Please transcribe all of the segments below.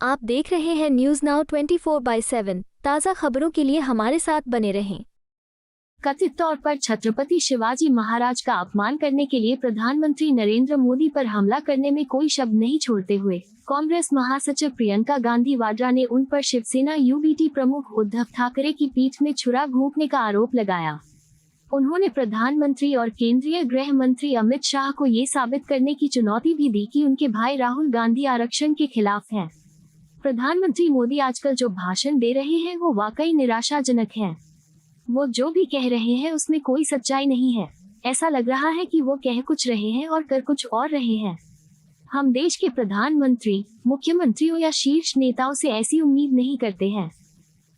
आप देख रहे हैं न्यूज नाउ 24/7। ताज़ा खबरों के लिए हमारे साथ बने रहें। कथित तौर पर छत्रपति शिवाजी महाराज का अपमान करने के लिए प्रधानमंत्री नरेंद्र मोदी पर हमला करने में कोई शब्द नहीं छोड़ते हुए कांग्रेस महासचिव प्रियंका गांधी वाड्रा ने उन पर शिवसेना यूबीटी प्रमुख उद्धव ठाकरे की पीठ में छुरा घोंपने का आरोप लगाया। उन्होंने प्रधानमंत्री और केंद्रीय गृह मंत्री अमित शाह को ये साबित करने की चुनौती भी दी कि उनके भाई राहुल गांधी आरक्षण के खिलाफ हैं। प्रधानमंत्री मोदी आजकल जो भाषण दे रहे हैं वो वाकई निराशाजनक है। वो जो भी कह रहे हैं उसमें कोई सच्चाई नहीं है। ऐसा लग रहा है कि वो कह कुछ रहे हैं और कर कुछ और रहे हैं। हम देश के प्रधानमंत्री, मुख्यमंत्रियों या शीर्ष नेताओं से ऐसी उम्मीद नहीं करते हैं।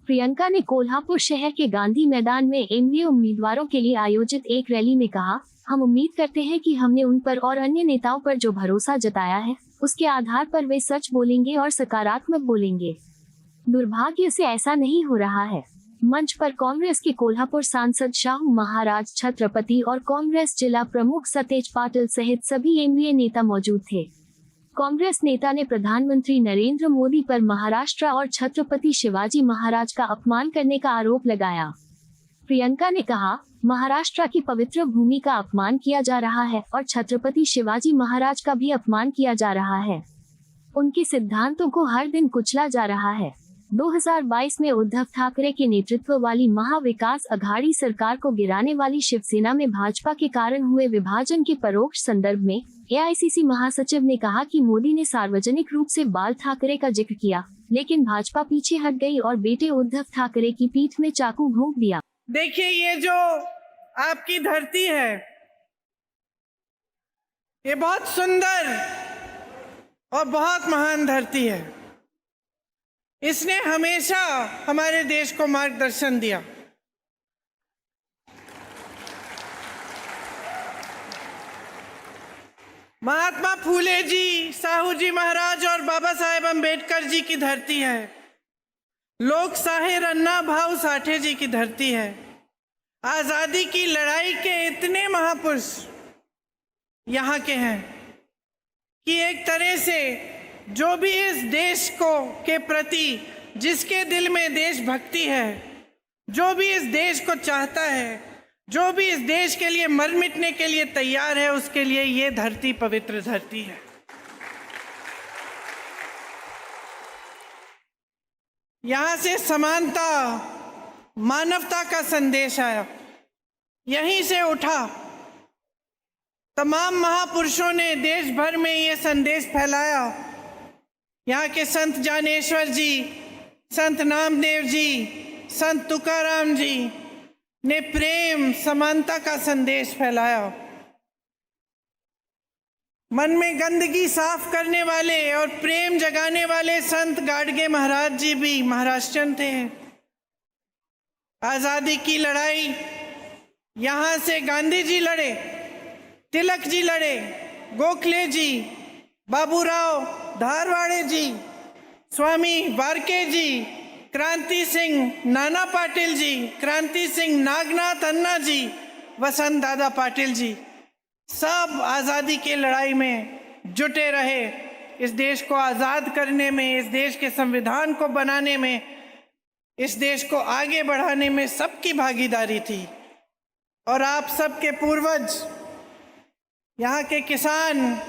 प्रियंका ने कोल्हापुर शहर के गांधी मैदान में एमवीए उम्मीदवारों के लिए आयोजित एक रैली में कहा, हम उम्मीद करते हैं कि हमने उन पर और अन्य नेताओं पर जो भरोसा जताया है उसके आधार पर वे सच बोलेंगे और सकारात्मक बोलेंगे। दुर्भाग्य से ऐसा नहीं हो रहा है। मंच पर कांग्रेस के कोल्हापुर सांसद शाहू महाराज छत्रपति और कांग्रेस जिला प्रमुख सतेज पाटिल सहित सभी एमवीए नेता मौजूद थे। कांग्रेस नेता ने प्रधानमंत्री नरेंद्र मोदी पर महाराष्ट्र और छत्रपति शिवाजी महाराज का अपमान करने का आरोप लगाया। प्रियंका ने कहा, महाराष्ट्र की पवित्र भूमि का अपमान किया जा रहा है और छत्रपति शिवाजी महाराज का भी अपमान किया जा रहा है। उनके सिद्धांतों को हर दिन कुचला जा रहा है। 2022 में उद्धव ठाकरे के नेतृत्व वाली महाविकास अघाड़ी सरकार को गिराने वाली शिवसेना में भाजपा के कारण हुए विभाजन के परोक्ष संदर्भ में एआईसीसी महासचिव ने कहा कि मोदी ने सार्वजनिक रूप से बाल ठाकरे का जिक्र किया, लेकिन भाजपा पीछे हट गई और बेटे उद्धव ठाकरे की पीठ में चाकू घोंप दिया। देखिए, ये जो आपकी धरती है ये बहुत सुंदर और बहुत महान धरती है। इसने हमेशा हमारे देश को मार्गदर्शन दिया। महात्मा फूले जी, साहू जी महाराज और बाबा साहेब अम्बेडकर जी की धरती है। लोक साहिर अन्ना भाऊ साठे जी की धरती है। आजादी की लड़ाई के इतने महापुरुष यहाँ के हैं कि एक तरह से जो भी इस देश को के प्रति जिसके दिल में देशभक्ति है, जो भी इस देश को चाहता है, जो भी इस देश के लिए मर मिटने के लिए तैयार है, उसके लिए ये धरती पवित्र धरती है। यहाँ से समानता, मानवता का संदेश आया, यहीं से उठा। तमाम महापुरुषों ने देश भर में ये संदेश फैलाया। यहाँ के संत ज्ञानेश्वर जी, संत नामदेव जी, संत तुकाराम जी ने प्रेम, समानता का संदेश फैलाया। मन में गंदगी साफ करने वाले और प्रेम जगाने वाले संत गाडगे महाराज जी भी महाराष्ट्रन थे। आजादी की लड़ाई यहाँ से गांधी जी लड़े, तिलक जी लड़े, गोखले जी, बाबूराव धारवाड़े जी, स्वामी वारके जी, क्रांति सिंह नाना पाटिल जी, क्रांति सिंह नागनाथ अन्ना जी, वसंत दादा पाटिल जी, सब आज़ादी की लड़ाई में जुटे रहे। इस देश को आज़ाद करने में, इस देश के संविधान को बनाने में, इस देश को आगे बढ़ाने में सबकी भागीदारी थी। और आप सबके पूर्वज, यहाँ के किसान,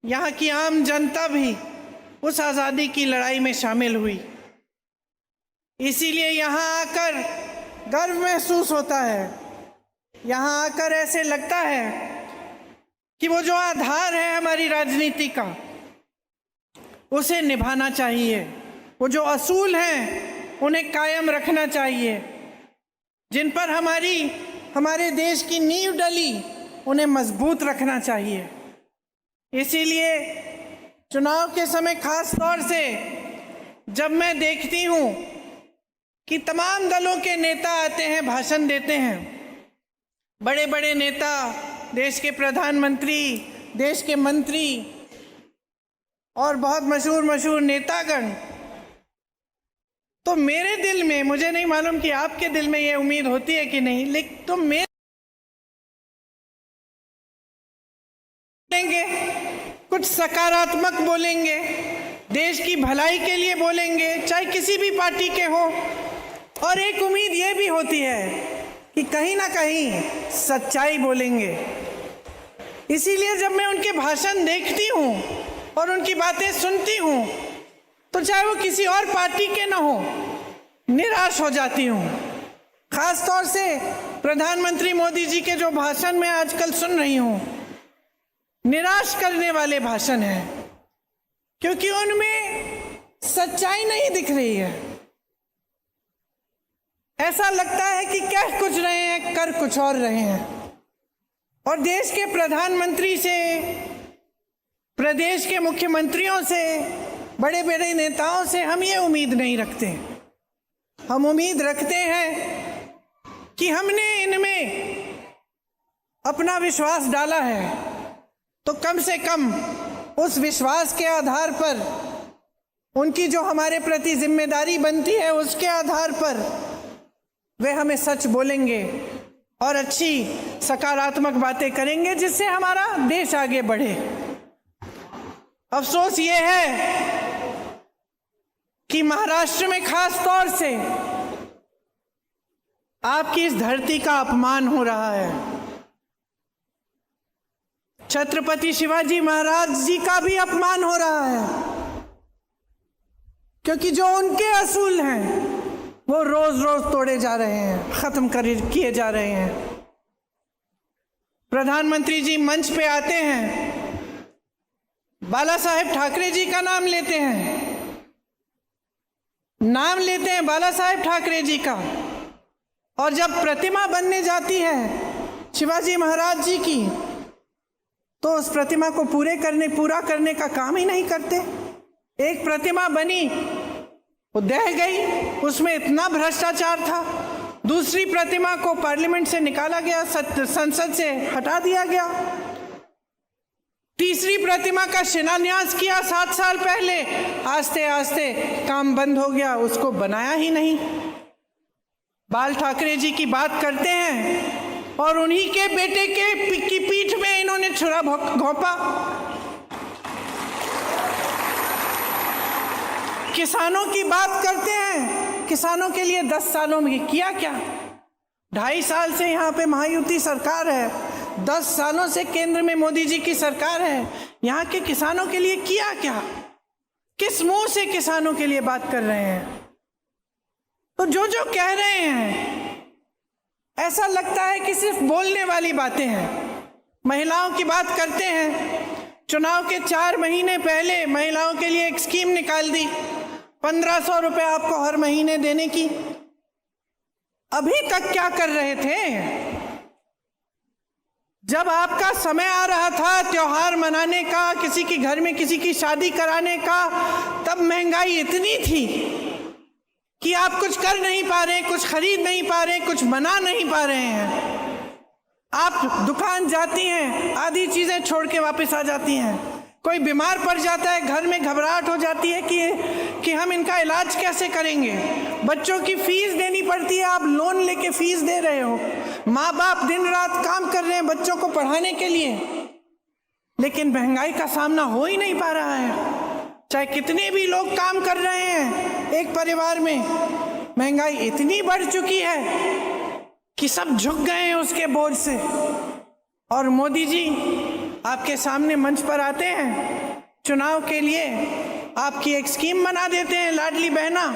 यहाँ की आम जनता भी उस आज़ादी की लड़ाई में शामिल हुई। इसीलिए यहाँ आकर गर्व महसूस होता है। यहाँ आकर ऐसे लगता है कि वो जो आधार है हमारी राजनीति का, उसे निभाना चाहिए। वो जो असूल हैं उन्हें कायम रखना चाहिए। जिन पर हमारे देश की नींव डली, उन्हें मजबूत रखना चाहिए। इसीलिए चुनाव के समय खास तौर से जब मैं देखती हूँ कि तमाम दलों के नेता आते हैं, भाषण देते हैं, बड़े बड़े नेता, देश के प्रधानमंत्री, देश के मंत्री और बहुत मशहूर नेतागण, तो मेरे दिल में, मुझे नहीं मालूम कि आपके दिल में ये उम्मीद होती है कि नहीं, लेकिन तो मेरे कुछ सकारात्मक बोलेंगे, देश की भलाई के लिए बोलेंगे, चाहे किसी भी पार्टी के हो। और एक उम्मीद ये भी होती है कि कहीं ना कहीं सच्चाई बोलेंगे। इसीलिए जब मैं उनके भाषण देखती हूँ और उनकी बातें सुनती हूँ, तो चाहे वो किसी और पार्टी के ना हो, निराश हो जाती हूँ। खास तौर से प्रधानमंत्री मोदी जी के जो भाषण मैं आजकल सुन रही हूँ, निराश करने वाले भाषण हैं, क्योंकि उनमें सच्चाई नहीं दिख रही है। ऐसा लगता है कि कह कुछ रहे हैं, कर कुछ और रहे हैं। और देश के प्रधानमंत्री से, प्रदेश के मुख्यमंत्रियों से, बड़े बड़े नेताओं से हम ये उम्मीद नहीं रखते। हम उम्मीद रखते हैं कि हमने इनमें अपना विश्वास डाला है, तो कम से कम उस विश्वास के आधार पर, उनकी जो हमारे प्रति जिम्मेदारी बनती है उसके आधार पर वे हमें सच बोलेंगे और अच्छी सकारात्मक बातें करेंगे, जिससे हमारा देश आगे बढ़े। अफसोस ये है कि महाराष्ट्र में खास तौर से आपकी इस धरती का अपमान हो रहा है। छत्रपति शिवाजी महाराज जी का भी अपमान हो रहा है, क्योंकि जो उनके असूल हैं वो रोज रोज तोड़े जा रहे हैं, खत्म किए जा रहे हैं। प्रधानमंत्री जी मंच पे आते हैं, बाला साहेब ठाकरे जी का नाम लेते हैं बाला साहेब ठाकरे जी का, और जब प्रतिमा बनने जाती है शिवाजी महाराज जी की, तो उस प्रतिमा को पूरा करने का काम ही नहीं करते। एक प्रतिमा बनी, वो दह गई, उसमें इतना भ्रष्टाचार था। दूसरी प्रतिमा को पार्लियामेंट से निकाला गया, संसद से हटा दिया गया। तीसरी प्रतिमा का शिलान्यास किया 7 साल पहले, आस्ते आस्ते काम बंद हो गया, उसको बनाया ही नहीं। बाल ठाकरे जी की बात करते हैं और उन्हीं के बेटे की पीठ में इन्होंने छुरा घोंपा। किसानों की बात करते हैं, किसानों के लिए 10 सालों में किया क्या? 2.5 साल से यहाँ पे महायुति सरकार है, 10 सालों से केंद्र में मोदी जी की सरकार है। यहाँ के किसानों के लिए किया क्या? किस मुंह से किसानों के लिए बात कर रहे हैं? तो जो जो कह रहे हैं, ऐसा लगता है कि सिर्फ बोलने वाली बातें हैं। महिलाओं की बात करते हैं, चुनाव के 4 महीने पहले महिलाओं के लिए एक स्कीम निकाल दी, 1500 रुपए आपको हर महीने देने की। अभी तक क्या कर रहे थे? जब आपका समय आ रहा था त्योहार मनाने का, किसी के घर में किसी की शादी कराने का, तब महंगाई इतनी थी कि आप कुछ कर नहीं पा रहे, कुछ खरीद नहीं पा रहे, कुछ बना नहीं पा रहे हैं। आप दुकान जाती हैं, आधी चीजें छोड़ के वापस आ जाती हैं। कोई बीमार पड़ जाता है, घर में घबराहट हो जाती है कि हम इनका इलाज कैसे करेंगे। बच्चों की फीस देनी पड़ती है, आप लोन लेके फीस दे रहे हो। माँ बाप दिन रात काम कर रहे हैं बच्चों को पढ़ाने के लिए, लेकिन महंगाई का सामना हो ही नहीं पा रहा है। चाहे कितने भी लोग काम कर रहे हैं एक परिवार में, महंगाई इतनी बढ़ चुकी है कि सब झुक गए हैं उसके बोझ से। और मोदी जी आपके सामने मंच पर आते हैं, चुनाव के लिए आपकी एक स्कीम बना देते हैं, लाडली बहना,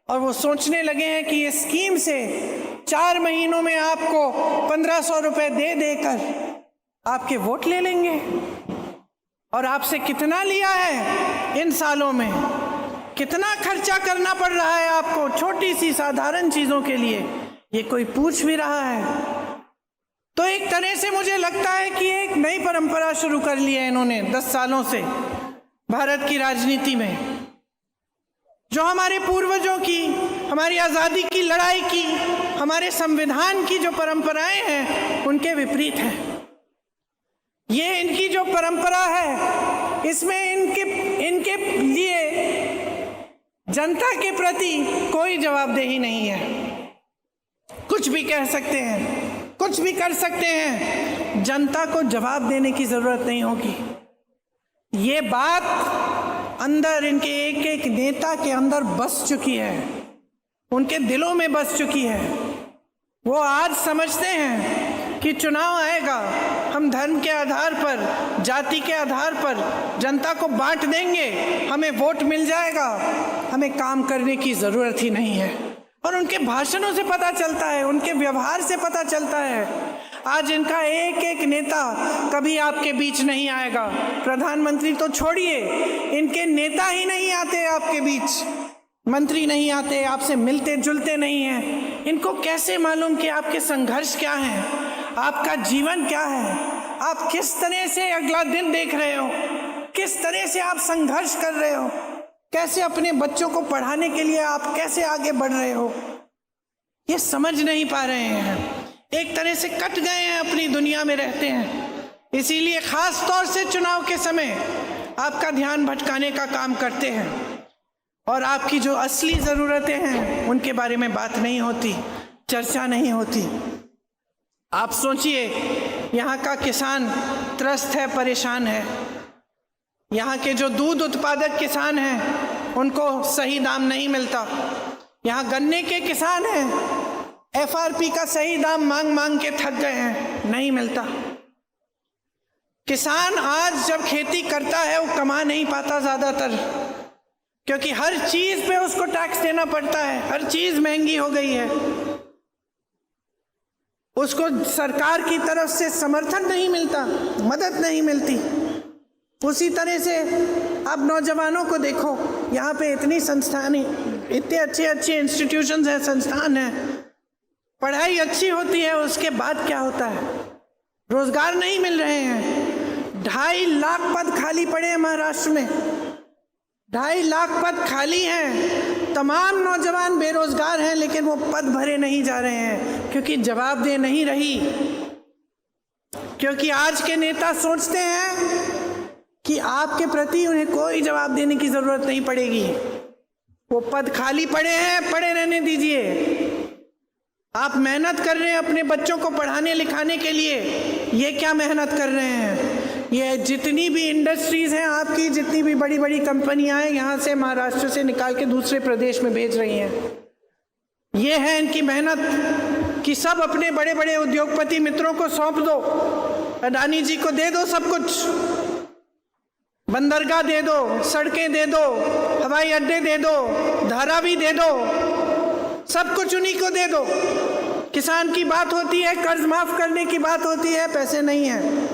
और वो सोचने लगे हैं कि इस स्कीम से 4 महीनों में आपको 1500 रुपए दे देकर आपके वोट ले लेंगे। और आपसे कितना लिया है इन सालों में? कितना खर्चा करना पड़ रहा है आपको छोटी सी साधारण चीजों के लिए? ये कोई पूछ भी रहा है? तो एक तरह से मुझे लगता है कि एक नई परंपरा शुरू कर ली है इन्होंने 10 सालों से भारत की राजनीति में, जो हमारे पूर्वजों की, हमारी आज़ादी की लड़ाई की, हमारे संविधान की जो परंपराएं हैं उनके विपरीत है। ये इनकी जो परंपरा है, इसमें इनके लिए जनता के प्रति कोई जवाबदेही नहीं है। कुछ भी कह सकते हैं, कुछ भी कर सकते हैं, जनता को जवाब देने की जरूरत नहीं होगी। ये बात अंदर, इनके एक एक नेता के अंदर बस चुकी है, उनके दिलों में बस चुकी है। वो आज समझते हैं कि चुनाव आएगा, हम धर्म के आधार पर, जाति के आधार पर जनता को बांट देंगे, हमें वोट मिल जाएगा, हमें काम करने की ज़रूरत ही नहीं है। और उनके भाषणों से पता चलता है, उनके व्यवहार से पता चलता है। आज इनका एक एक नेता कभी आपके बीच नहीं आएगा। प्रधानमंत्री तो छोड़िए, इनके नेता ही नहीं आते आपके बीच, मंत्री नहीं आते, आपसे मिलते जुलते नहीं हैं। इनको कैसे मालूम कि आपके संघर्ष क्या है, आपका जीवन क्या है, आप किस तरह से अगला दिन देख रहे हो, किस तरह से आप संघर्ष कर रहे हो, कैसे अपने बच्चों को पढ़ाने के लिए आप कैसे आगे बढ़ रहे हो, ये समझ नहीं पा रहे हैं। एक तरह से कट गए हैं, अपनी दुनिया में रहते हैं। इसीलिए खास तौर से चुनाव के समय आपका ध्यान भटकाने का काम करते हैं और आपकी जो असली ज़रूरतें हैं उनके बारे में बात नहीं होती, चर्चा नहीं होती। आप सोचिए, यहाँ का किसान त्रस्त है, परेशान है। यहाँ के जो दूध उत्पादक किसान हैं उनको सही दाम नहीं मिलता। यहाँ गन्ने के किसान हैं, FRP का सही दाम मांग मांग के थक गए हैं, नहीं मिलता। किसान आज जब खेती करता है वो कमा नहीं पाता ज़्यादातर, क्योंकि हर चीज़ पे उसको टैक्स देना पड़ता है, हर चीज़ महंगी हो गई है। उसको सरकार की तरफ से समर्थन नहीं मिलता, मदद नहीं मिलती। उसी तरह से अब नौजवानों को देखो, यहाँ पे इतनी संस्थान, इतने अच्छे अच्छे इंस्टीट्यूशंस हैं, संस्थान हैं, पढ़ाई अच्छी होती है, उसके बाद क्या होता है? रोजगार नहीं मिल रहे हैं। 2.5 लाख पद खाली पड़े हैं महाराष्ट्र में, 2.5 लाख पद खाली हैं। तमाम नौजवान बेरोजगार हैं, लेकिन वो पद भरे नहीं जा रहे हैं क्योंकि जवाबदेह नहीं रही। क्योंकि आज के नेता सोचते हैं कि आपके प्रति उन्हें कोई जवाब देने की जरूरत नहीं पड़ेगी, वो पद खाली पड़े हैं, पड़े रहने दीजिए। आप मेहनत कर रहे हैं अपने बच्चों को पढ़ाने लिखाने के लिए, ये क्या मेहनत कर रहे हैं? ये जितनी भी इंडस्ट्रीज हैं आपकी, जितनी भी बड़ी बड़ी कंपनियां हैं, यहाँ से महाराष्ट्र से निकाल के दूसरे प्रदेश में भेज रही हैं। ये है इनकी मेहनत कि सब अपने बड़े बड़े उद्योगपति मित्रों को सौंप दो, अडानी जी को दे दो सब कुछ, बंदरगाह दे दो, सड़कें दे दो, हवाई अड्डे दे दो, धारावी दे दो, सब कुछ उन्हीं को दे दो। किसान की बात होती है, कर्ज माफ करने की बात होती है, पैसे नहीं है।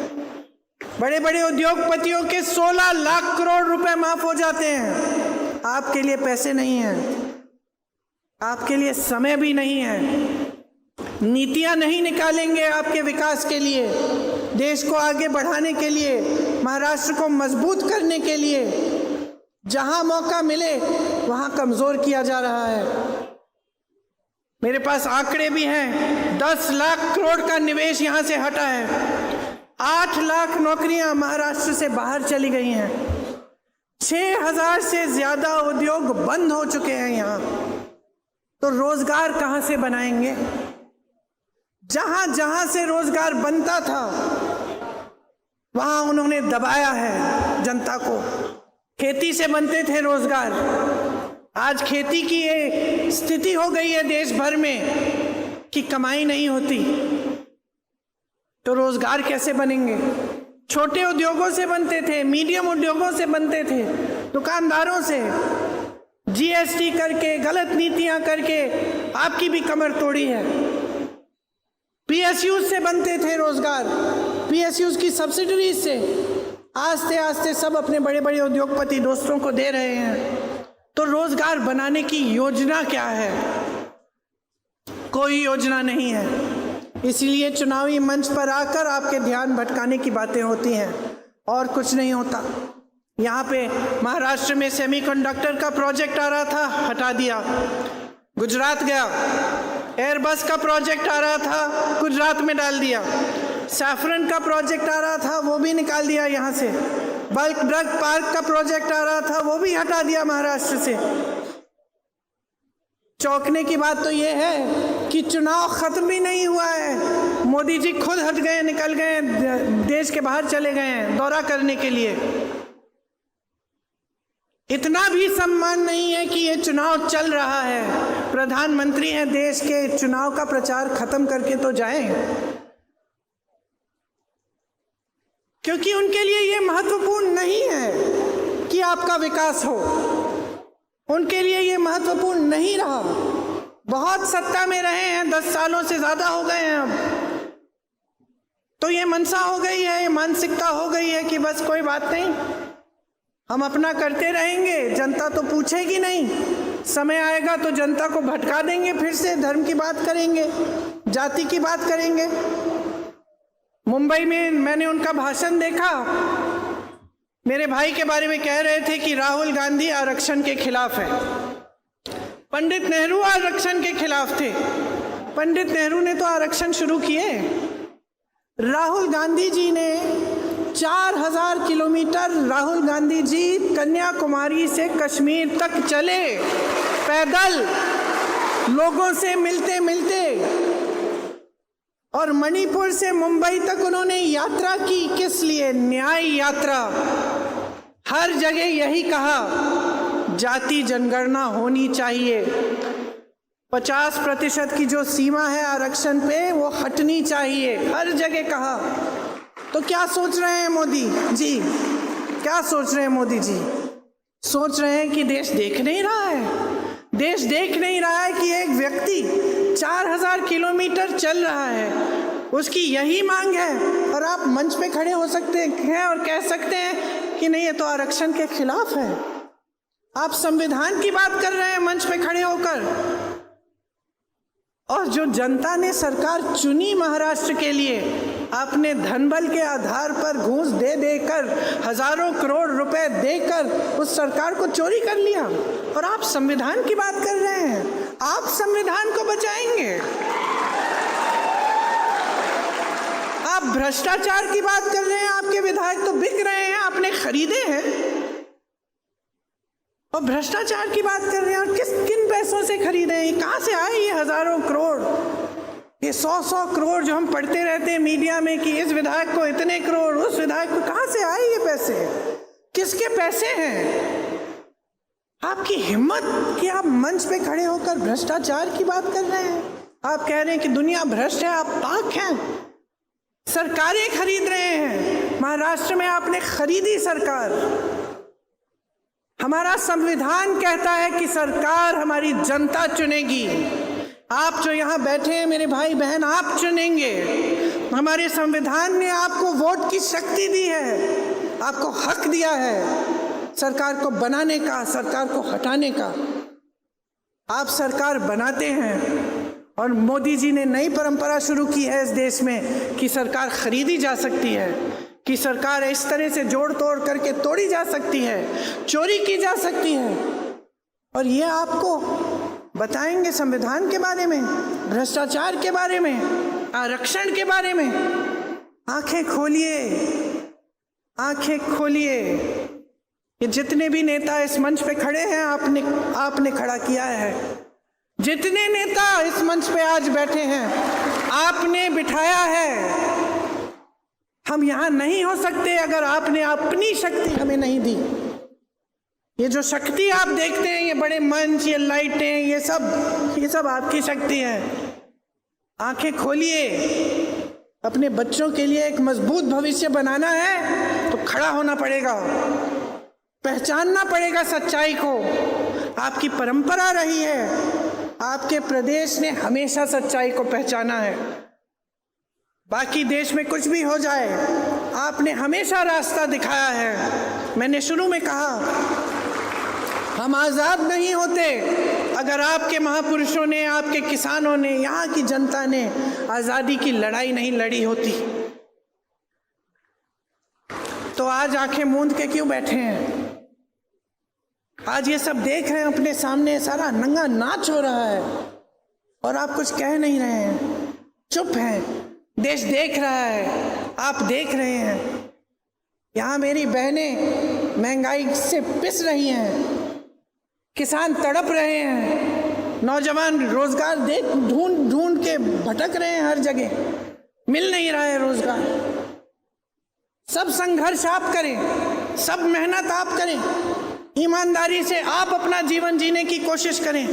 बड़े बड़े उद्योगपतियों के 16 लाख करोड़ रुपए माफ हो जाते हैं, आपके लिए पैसे नहीं हैं, आपके लिए समय भी नहीं है। नीतियां नहीं निकालेंगे आपके विकास के लिए, देश को आगे बढ़ाने के लिए, महाराष्ट्र को मजबूत करने के लिए। जहां मौका मिले वहां कमजोर किया जा रहा है। मेरे पास आंकड़े भी हैं, 10 लाख करोड़ का निवेश यहां से हटा है, 8 लाख नौकरियां महाराष्ट्र से बाहर चली गई हैं, 6000 से ज्यादा उद्योग बंद हो चुके हैं यहाँ। तो रोजगार कहां से बनाएंगे? जहां जहां से रोजगार बनता था वहां उन्होंने दबाया है जनता को। खेती से बनते थे रोजगार, आज खेती की ये स्थिति हो गई है देश भर में कि कमाई नहीं होती, तो रोजगार कैसे बनेंगे? छोटे उद्योगों से बनते थे, मीडियम उद्योगों से बनते थे, दुकानदारों से। जीएसटी करके, गलत नीतियां करके आपकी भी कमर तोड़ी है। पीएसयू से बनते थे रोजगार, पीएसयू की सब्सिडीज से आस्ते आस्ते सब अपने बड़े बड़े उद्योगपति दोस्तों को दे रहे हैं। तो रोजगार बनाने की योजना क्या है? कोई योजना नहीं है। इसलिए चुनावी मंच पर आकर आपके ध्यान भटकाने की बातें होती हैं और कुछ नहीं होता। यहाँ पे महाराष्ट्र में सेमीकंडक्टर का प्रोजेक्ट आ रहा था, हटा दिया, गुजरात गया। एयरबस का प्रोजेक्ट आ रहा था, गुजरात में डाल दिया। सैफरन का प्रोजेक्ट आ रहा था, वो भी निकाल दिया यहाँ से। बल्क ड्रग पार्क का प्रोजेक्ट आ रहा था, वो भी हटा दिया महाराष्ट्र से। चौंकने की बात तो ये है कि चुनाव खत्म भी नहीं हुआ है, मोदी जी खुद हट गए, निकल गए, देश के बाहर चले गए हैं दौरा करने के लिए। इतना भी सम्मान नहीं है कि ये चुनाव चल रहा है, प्रधानमंत्री हैं देश के, चुनाव का प्रचार खत्म करके तो जाएं, क्योंकि उनके लिए ये महत्वपूर्ण नहीं है कि आपका विकास हो। उनके लिए ये महत्वपूर्ण नहीं रहा। बहुत सत्ता में रहे हैं, 10 सालों से ज्यादा हो गए हैं अब, तो ये मनसा हो गई है, ये मानसिकता हो गई है कि बस कोई बात नहीं, हम अपना करते रहेंगे, जनता तो पूछेगी नहीं, समय आएगा तो जनता को भटका देंगे, फिर से धर्म की बात करेंगे, जाति की बात करेंगे। मुंबई में मैंने उनका भाषण देखा, मेरे भाई के बारे में कह रहे थे कि राहुल गांधी आरक्षण के खिलाफ है, पंडित नेहरू आरक्षण के खिलाफ थे। पंडित नेहरू ने तो आरक्षण शुरू किए, राहुल गांधी जी ने 4000 किलोमीटर राहुल गांधी जी कन्याकुमारी से कश्मीर तक चले पैदल, लोगों से मिलते मिलते, और मणिपुर से मुंबई तक उन्होंने यात्रा की। किस लिए? न्याय यात्रा। हर जगह यही कहा, जाति जनगणना होनी चाहिए, 50% की जो सीमा है आरक्षण पे वो हटनी चाहिए, हर जगह कहा। तो क्या सोच रहे हैं मोदी जी? क्या सोच रहे हैं मोदी जी? सोच रहे हैं कि देश देख नहीं रहा है? देश देख नहीं रहा है कि एक व्यक्ति 4000 किलोमीटर चल रहा है, उसकी यही मांग है, और आप मंच पे खड़े हो सकते हैं और कह सकते हैं कि नहीं ये तो आरक्षण के खिलाफ है। आप संविधान की बात कर रहे हैं मंच पे खड़े होकर, और जो जनता ने सरकार चुनी महाराष्ट्र के लिए, आपने धनबल के आधार पर घूस दे देकर, हजारों करोड़ रुपए देकर उस सरकार को चोरी कर लिया, और आप संविधान की बात कर रहे हैं। आप संविधान को बचाएंगे? आप भ्रष्टाचार की बात कर रहे हैं, आपके विधायक तो बिक रहे हैं, आपने खरीदे हैं, और भ्रष्टाचार की बात कर रहे हैं। और किन पैसों से खरीदे हैं? कहाँ से आए ये हजारों करोड़? ये 100 करोड़ जो हम पढ़ते रहते हैं मीडिया में कि इस विधायक को इतने करोड़, उस विधायक को, कहाँ से आए ये पैसे? किसके पैसे हैं? आपकी हिम्मत कि आप मंच पे खड़े होकर भ्रष्टाचार की बात कर रहे हैं। आप कह रहे हैं कि दुनिया भ्रष्ट है, आप पाक हैं, सरकारें खरीद रहे हैं। महाराष्ट्र में आपने खरीदी सरकार। हमारा संविधान कहता है कि सरकार हमारी जनता चुनेगी। आप जो यहाँ बैठे हैं मेरे भाई बहन, आप चुनेंगे। हमारे संविधान ने आपको वोट की शक्ति दी है, आपको हक दिया है सरकार को बनाने का, सरकार को हटाने का। आप सरकार बनाते हैं, और मोदी जी ने नई परंपरा शुरू की है इस देश में कि सरकार खरीदी जा सकती है, कि सरकार इस तरह से जोड़ तोड़ करके तोड़ी जा सकती है, चोरी की जा सकती है। और ये आपको बताएंगे संविधान के बारे में, भ्रष्टाचार के बारे में, आरक्षण के बारे में। आंखें खोलिए, आंखें खोलिए। ये जितने भी नेता इस मंच पे खड़े हैं, आपने खड़ा किया है। जितने नेता इस मंच पे आज बैठे हैं, आपने बिठाया है। हम यहाँ नहीं हो सकते अगर आपने अपनी शक्ति हमें नहीं दी। ये जो शक्ति आप देखते हैं, ये बड़े मंच, ये लाइटें, ये सब आपकी शक्ति है। आंखें खोलिए। अपने बच्चों के लिए एक मजबूत भविष्य बनाना है तो खड़ा होना पड़ेगा, पहचानना पड़ेगा सच्चाई को। आपकी परंपरा रही है, आपके प्रदेश ने हमेशा सच्चाई को पहचाना है। बाकी देश में कुछ भी हो जाए, आपने हमेशा रास्ता दिखाया है। मैंने शुरू में कहा, हम आज़ाद नहीं होते अगर आपके महापुरुषों ने, आपके किसानों ने, यहाँ की जनता ने आज़ादी की लड़ाई नहीं लड़ी होती। तो आज आंखें मूंद के क्यों बैठे हैं? आज ये सब देख रहे हैं अपने सामने, सारा नंगा नाच हो रहा है, और आप कुछ कह नहीं रहे हैं, चुप हैं। देश देख रहा है, आप देख रहे हैं। यहाँ मेरी बहनें महंगाई से पिस रही हैं, किसान तड़प रहे हैं, नौजवान रोजगार ढूंढ के भटक रहे हैं, हर जगह मिल नहीं रहा है रोजगार। सब संघर्ष आप करें, सब मेहनत आप करें, ईमानदारी से आप अपना जीवन जीने की कोशिश करें।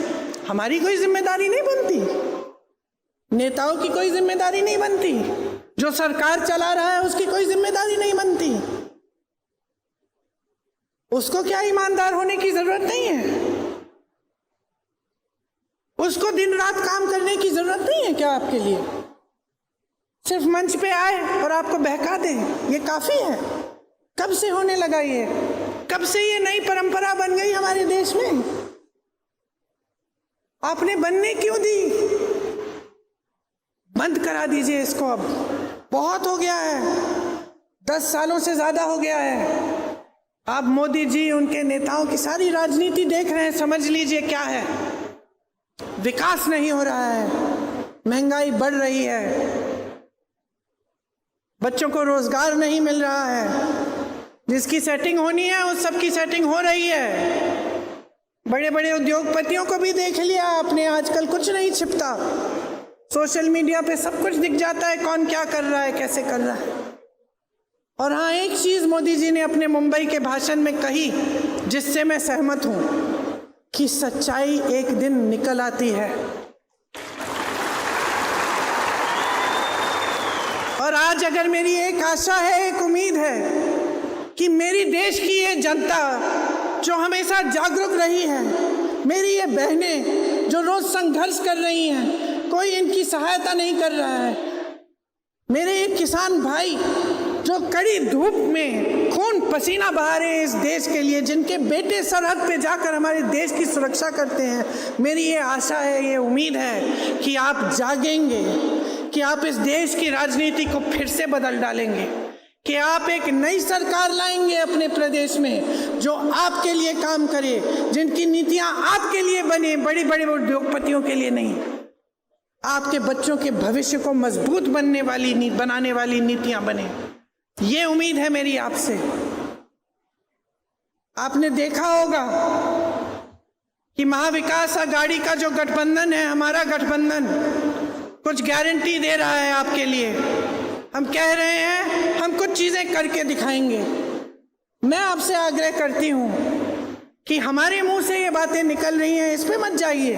हमारी कोई जिम्मेदारी नहीं बनती, नेताओं की कोई जिम्मेदारी नहीं बनती, जो सरकार चला रहा है उसकी कोई जिम्मेदारी नहीं बनती। उसको क्या ईमानदार होने की जरूरत नहीं है? उसको दिन रात काम करने की जरूरत नहीं है क्या आपके लिए? सिर्फ मंच पे आए और आपको बहका दे, ये काफी है। कब से होने लगा ये? कब से ये नई परंपरा बन गई हमारे देश में? आपने बनने क्यों दी? बंद करा दीजिए इसको, अब बहुत हो गया है, 10 सालों से ज्यादा हो गया है। आप मोदी जी, उनके नेताओं की सारी राजनीति देख रहे हैं, समझ लीजिए क्या है। विकास नहीं हो रहा है, महंगाई बढ़ रही है, बच्चों को रोजगार नहीं मिल रहा है, जिसकी सेटिंग होनी है उस सब की सेटिंग हो रही है। बड़े बड़े उद्योगपतियों को भी देख लिया आपने, आजकल कुछ नहीं छिपता, सोशल मीडिया पे सब कुछ दिख जाता है, कौन क्या कर रहा है, कैसे कर रहा है। और हाँ, एक चीज मोदी जी ने अपने मुंबई के भाषण में कही जिससे मैं सहमत हूं, कि सच्चाई एक दिन निकल आती है। और आज अगर मेरी एक आशा है, एक उम्मीद है कि मेरी देश की ये जनता जो हमेशा जागरूक रही है, मेरी ये बहनें जो रोज संघर्ष कर रही हैं, कोई इनकी सहायता नहीं कर रहा है, मेरे ये किसान भाई जो कड़ी धूप में खून पसीना बहा रहे हैं इस देश के लिए, जिनके बेटे सरहद पे जाकर हमारे देश की सुरक्षा करते हैं, मेरी ये आशा है, ये उम्मीद है कि आप जागेंगे, कि आप इस देश की राजनीति को फिर से बदल डालेंगे, कि आप एक नई सरकार लाएंगे अपने प्रदेश में जो आपके लिए काम करे, जिनकी नीतियां आपके लिए बने, बड़ी बड़े उद्योगपतियों के लिए नहीं। आपके बच्चों के भविष्य को मजबूत बनाने वाली नीतियां बने, ये उम्मीद है मेरी आपसे। आपने देखा होगा कि महाविकास आघाड़ी का जो गठबंधन है, हमारा गठबंधन कुछ गारंटी दे रहा है आपके लिए। हम कह रहे हैं हम कुछ चीजें करके दिखाएंगे। मैं आपसे आग्रह करती हूं कि हमारे मुंह से ये बातें निकल रही हैं, इस पे मत जाइए।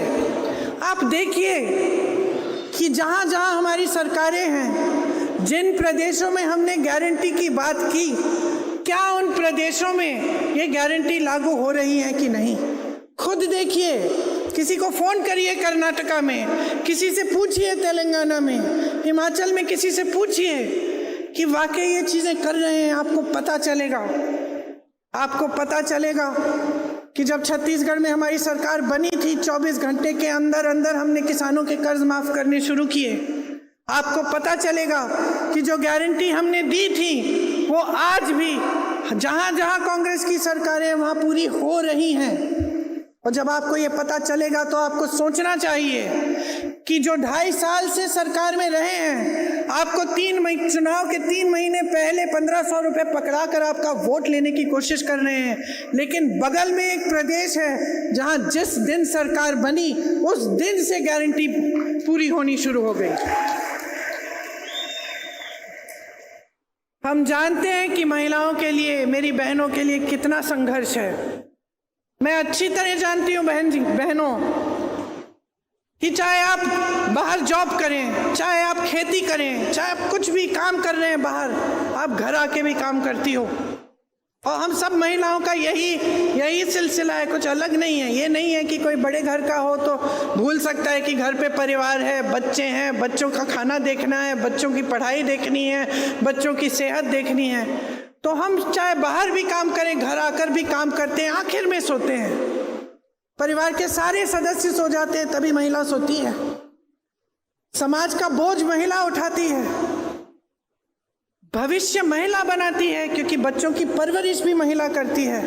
आप देखिए कि जहां जहां हमारी सरकारें हैं, जिन प्रदेशों में हमने गारंटी की बात की, क्या उन प्रदेशों में ये गारंटी लागू हो रही है कि नहीं? खुद देखिए, किसी को फोन करिए कर्नाटका में, किसी से पूछिए तेलंगाना में, हिमाचल में किसी से पूछिए कि वाकई ये चीजें कर रहे हैं। आपको पता चलेगा कि जब छत्तीसगढ़ में हमारी सरकार बनी थी, 24 घंटे के अंदर अंदर हमने किसानों के कर्ज माफ करने शुरू किए। आपको पता चलेगा कि जो गारंटी हमने दी थी वो आज भी जहां जहां कांग्रेस की सरकारें वहां पूरी हो रही हैं। और जब आपको ये पता चलेगा तो आपको सोचना चाहिए कि जो 2.5 साल से सरकार में रहे हैं, आपको चुनाव के 3 महीने पहले 1500 रुपए पकड़ा कर आपका वोट लेने की कोशिश कर रहे हैं, लेकिन बगल में एक प्रदेश है जहां जिस दिन सरकार बनी उस दिन से गारंटी पूरी होनी शुरू हो गई। हम जानते हैं कि महिलाओं के लिए, मेरी बहनों के लिए कितना संघर्ष है। मैं अच्छी तरह जानती हूँ बहनों कि चाहे आप बाहर जॉब करें, चाहे आप खेती करें, चाहे आप कुछ भी काम कर रहे हैं बाहर, आप घर आके भी काम करती हो। और हम सब महिलाओं का यही सिलसिला है, कुछ अलग नहीं है। ये नहीं है कि कोई बड़े घर का हो तो भूल सकता है कि घर पे परिवार है, बच्चे हैं, बच्चों का खाना देखना है, बच्चों की पढ़ाई देखनी है, बच्चों की सेहत देखनी है। तो हम चाहे बाहर भी काम करें, घर आकर भी काम करते हैं, आखिर में सोते हैं। परिवार के सारे सदस्य सो जाते हैं, तभी महिला सोती है। समाज का बोझ महिला उठाती है, भविष्य महिला बनाती है, क्योंकि बच्चों की परवरिश भी महिला करती है।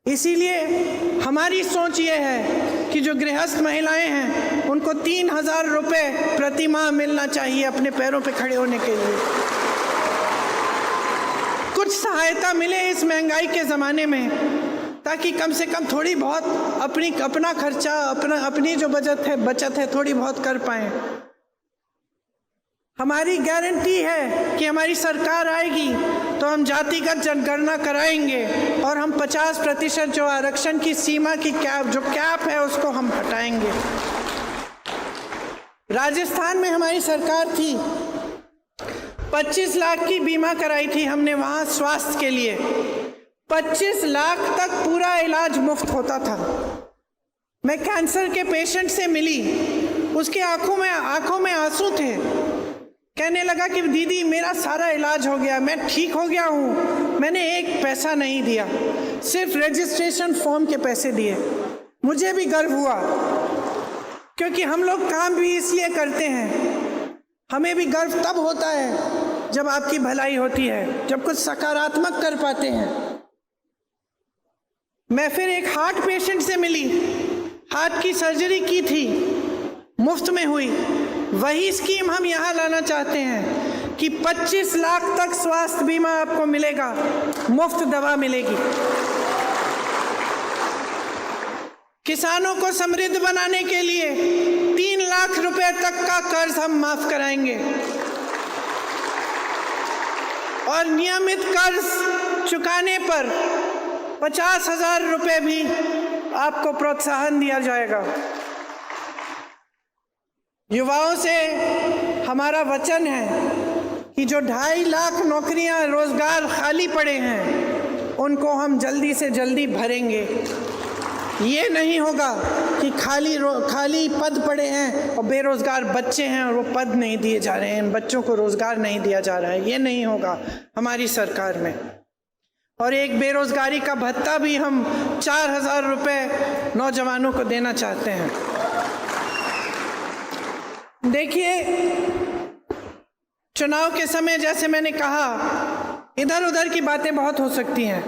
इसीलिए हमारी सोच ये है कि जो गृहस्थ महिलाएं हैं उनको 3000 रुपए प्रति माह मिलना चाहिए अपने पैरों पे खड़े होने के लिए। कुछ सहायता मिले इस महंगाई के ज़माने में, ताकि कम से कम थोड़ी बहुत अपना खर्चा, अपनी जो बचत है थोड़ी बहुत कर पाएं। हमारी गारंटी है कि हमारी सरकार आएगी तो हम जातिगत जनगणना कराएंगे और हम 50% जो आरक्षण की सीमा की कैप है उसको हम हटाएंगे। राजस्थान में हमारी सरकार थी, 25 लाख की बीमा कराई थी हमने वहाँ स्वास्थ्य के लिए। 25 लाख तक पूरा इलाज मुफ्त होता था। मैं कैंसर के पेशेंट से मिली, उसके आंखों में आंसू थे। कहने लगा कि दीदी मेरा सारा इलाज हो गया, मैं ठीक हो गया हूँ, मैंने एक पैसा नहीं दिया, सिर्फ रजिस्ट्रेशन फॉर्म के पैसे दिए। मुझे भी गर्व हुआ, क्योंकि हम लोग काम भी इसलिए करते हैं। हमें भी गर्व तब होता है जब आपकी भलाई होती है, जब कुछ सकारात्मक कर पाते हैं। मैं फिर एक हार्ट पेशेंट से मिली, हार्ट की सर्जरी की थी, मुफ्त में हुई। वही स्कीम हम यहाँ लाना चाहते हैं कि 25 लाख तक स्वास्थ्य बीमा आपको मिलेगा, मुफ्त दवा मिलेगी। किसानों को समृद्ध बनाने के लिए 3 लाख रुपए तक का कर्ज हम माफ कराएंगे और नियमित कर्ज चुकाने पर 50,000 रुपए भी आपको प्रोत्साहन दिया जाएगा। युवाओं से हमारा वचन है कि जो 2.5 लाख नौकरियां, रोजगार खाली पड़े हैं, उनको हम जल्दी से जल्दी भरेंगे। ये नहीं होगा कि खाली पद पड़े हैं और बेरोजगार बच्चे हैं और वो पद नहीं दिए जा रहे हैं, बच्चों को रोजगार नहीं दिया जा रहा है। ये नहीं होगा हमारी सरकार में। और एक बेरोजगारी का भत्ता भी हम 4,000 रुपये नौजवानों को देना चाहते हैं। देखिए, चुनाव के समय जैसे मैंने कहा, इधर उधर की बातें बहुत हो सकती हैं।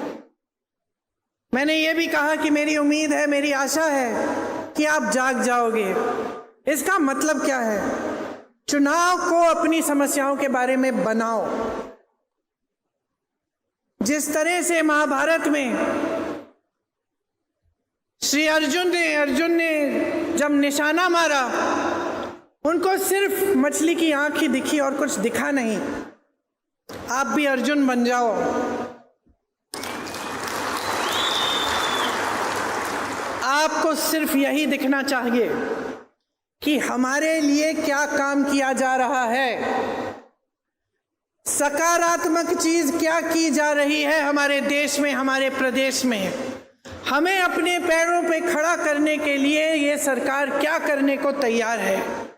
मैंने ये भी कहा कि मेरी उम्मीद है, मेरी आशा है कि आप जाग जाओगे। इसका मतलब क्या है? चुनाव को अपनी समस्याओं के बारे में बनाओ। जिस तरह से महाभारत में श्री अर्जुन ने जब निशाना मारा, उनको सिर्फ मछली की आंख ही दिखी और कुछ दिखा नहीं। आप भी अर्जुन बन जाओ। आपको सिर्फ यही दिखना चाहिए कि हमारे लिए क्या काम किया जा रहा है, सकारात्मक चीज क्या की जा रही है हमारे देश में, हमारे प्रदेश में। हमें अपने पैरों पे खड़ा करने के लिए ये सरकार क्या करने को तैयार है।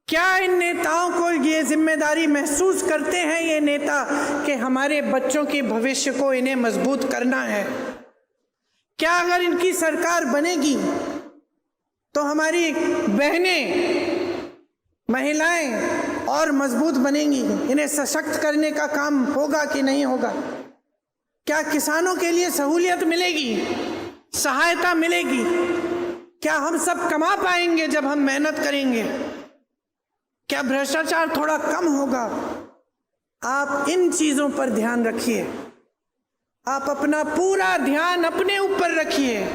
क्या इन नेताओं को ये जिम्मेदारी महसूस करते हैं ये नेता कि हमारे बच्चों के भविष्य को इन्हें मजबूत करना है? क्या अगर इनकी सरकार बनेगी तो हमारी बहनें, महिलाएं और मजबूत बनेंगी? इन्हें सशक्त करने का काम होगा कि नहीं होगा? क्या किसानों के लिए सहूलियत मिलेगी, सहायता मिलेगी? क्या हम सब कमा पाएंगे जब हम मेहनत करेंगे? क्या भ्रष्टाचार थोड़ा कम होगा? आप इन चीजों पर ध्यान रखिए। आप अपना पूरा ध्यान अपने ऊपर रखिए।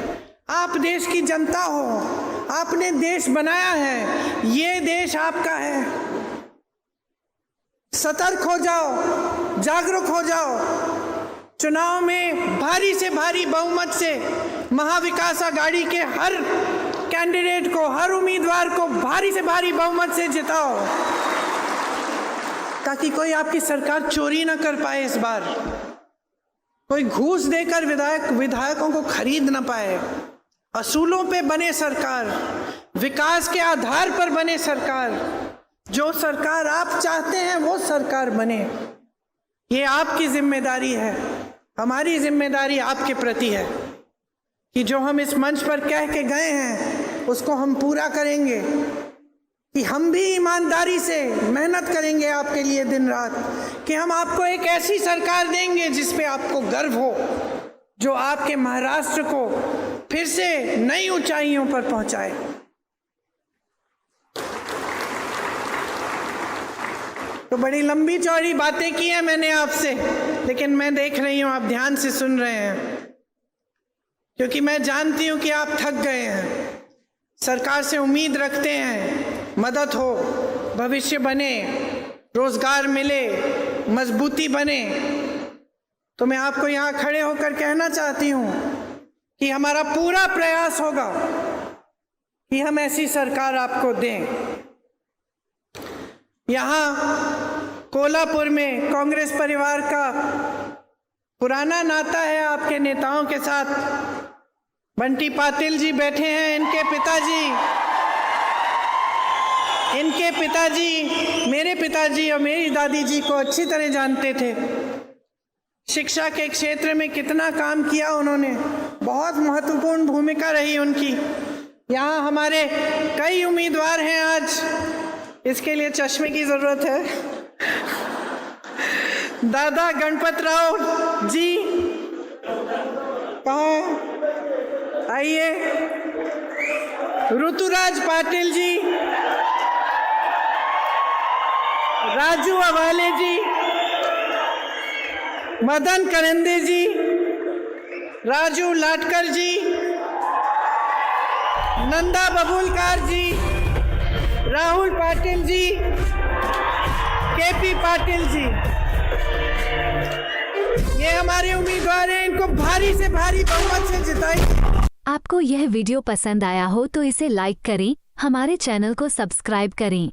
आप देश की जनता हो, आपने देश बनाया है, ये देश आपका है। सतर्क हो जाओ, जागरूक हो जाओ। चुनाव में भारी से भारी बहुमत से महाविकास आघाड़ी के हर कैंडिडेट को, हर उम्मीदवार को भारी से भारी बहुमत से जिताओ, ताकि कोई आपकी सरकार चोरी ना कर पाए। इस बार कोई घूस देकर विधायकों को खरीद ना पाए। असूलों पे बने सरकार, विकास के आधार पर बने सरकार। जो सरकार आप चाहते हैं वो सरकार बने। ये आपकी जिम्मेदारी है, हमारी जिम्मेदारी आपके प्रति है कि जो हम इस मंच पर कह के गए हैं उसको हम पूरा करेंगे, कि हम भी ईमानदारी से मेहनत करेंगे आपके लिए दिन रात, कि हम आपको एक ऐसी सरकार देंगे जिस पे आपको गर्व हो, जो आपके महाराष्ट्र को फिर से नई ऊंचाइयों पर पहुंचाए। तो बड़ी लंबी चौड़ी बातें की हैं मैंने आपसे, लेकिन मैं देख रही हूं आप ध्यान से सुन रहे हैं, क्योंकि मैं जानती हूं कि आप थक गए हैं। सरकार से उम्मीद रखते हैं मदद हो, भविष्य बने, रोजगार मिले, मजबूती बने। तो मैं आपको यहाँ खड़े होकर कहना चाहती हूँ कि हमारा पूरा प्रयास होगा कि हम ऐसी सरकार आपको दें। यहाँ कोल्हापुर में कांग्रेस परिवार का पुराना नाता है आपके नेताओं के साथ। बंटी पाटिल जी बैठे हैं, इनके पिताजी मेरे पिताजी और मेरी दादी जी को अच्छी तरह जानते थे। शिक्षा के क्षेत्र में कितना काम किया उन्होंने, बहुत महत्वपूर्ण भूमिका रही उनकी। यहाँ हमारे कई उम्मीदवार हैं आज, इसके लिए चश्मे की जरूरत है। दादा गणपत राव जी कहाँ हैं? आइए। ऋतुराज पाटिल जी, राजू अवाले जी, मदन करंदे जी, राजू लाटकर जी, नंदा बबूलकार जी, राहुल पाटिल जी, केपी पाटिल जी, ये हमारे उम्मीदवार हैं। इनको भारी से भारी बहुमत से जिताइए। आपको यह वीडियो पसंद आया हो तो इसे लाइक करें, हमारे चैनल को सब्सक्राइब करें।